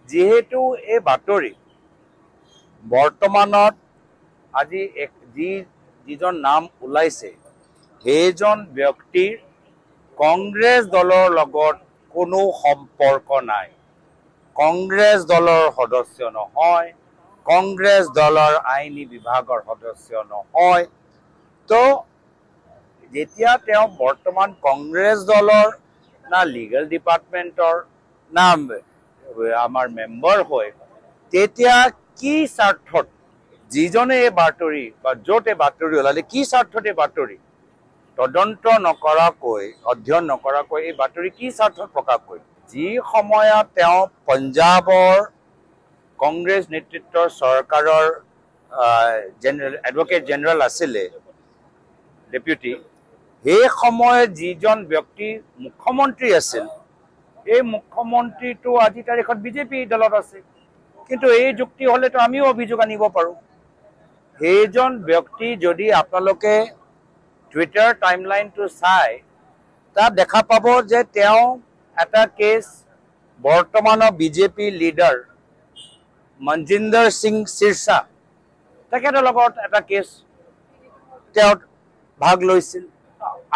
যেহেতু এই বাতৰি বৰ্তমানত আজি যিজন নাম ওলাইছে সেইজন ব্যক্তিৰ কংগ্ৰেছ দলৰ লগত কোনো সম্পৰ্ক নাই। কংগ্ৰেছ দলৰ সদস্য নহয়, কংগ্ৰেছ দলৰ আইনী বিভাগৰ সদস্য নহয়। তো যেতিয়া তেওঁ বৰ্তমান কংগ্ৰেছ দলৰ না লিগেল ডিপাৰ্টমেণ্টৰ না আমাৰ মেম্বাৰ হয়, তেতিয়া কি স্বাৰ্থত যিজনে এই বাতৰি বা য'ত এই বাতৰি ওলালে কি স্বাৰ্থত এই বাতৰি তদন্ত নকৰাকৈ অধ্যয়ন নকৰাকৈ এই বাতৰি কি স্বাৰ্থত প্ৰকাশ কৰে? যি সময়ত তেওঁ পঞ্জাবৰ কংগ্ৰেছ নেতৃত্বৰ চৰকাৰৰ এডভোকেট জেনেৰেল আছিলে ডেপুটি, সেই সময়ত যিজন ব্যক্তি মুখ্যমন্ত্ৰী আছিল, এই মুখ্যমন্ত্ৰীটো আজি তাৰিখত বিজেপি দলত আছে। কিন্তু এই যুক্তি হ'লেতো আমিও অভিযোগ আনিব পাৰোঁ। সেইজন ব্যক্তি যদি আপোনালোকে টুইটাৰ টাইমলাইনটো চাই তাত দেখা পাব যে তেওঁ এটা কেছ বৰ্তমানৰ বিজেপি লিডাৰ মনজিন্দৰ সিং সিৰসা তেখেতৰ লগত এটা কেছ তেওঁ ভাগ লৈছিল।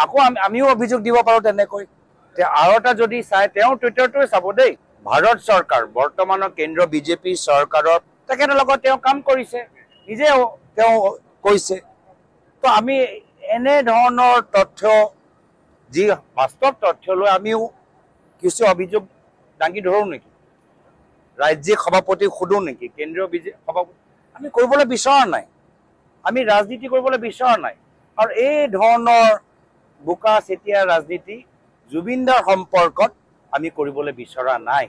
আকৌ আমিও অভিযোগ দিব পাৰোঁ তেনেকৈ। আৰু এটা যদি চাই তেওঁ টুইটাৰটোৱে চাব দেই, ভাৰত চৰকাৰ বৰ্তমানৰ কেন্দ্ৰীয় বিজেপি চৰকাৰৰ তেখেতৰ লগত তেওঁ কাম কৰিছে, নিজে তেওঁ কৈছে। তো আমি এনেধৰণৰ তথ্য যি বাস্তৱ তথ্য লৈ আমিও কিছু অভিযোগ দাঙি ধৰোঁ নেকি? ৰাজ্যিক সভাপতিক সোধোঁ নেকি? কেন্দ্ৰীয় সভাপতি আমি কৰিবলৈ বিচৰা নাই। আমি ৰাজনীতি কৰিবলৈ বিচৰা নাই। আৰু এই ধৰণৰ বোকা চেতিয়া ৰাজনীতি জুবিনদাৰ সম্পৰ্কত আমি কৰিবলৈ বিচৰা নাই।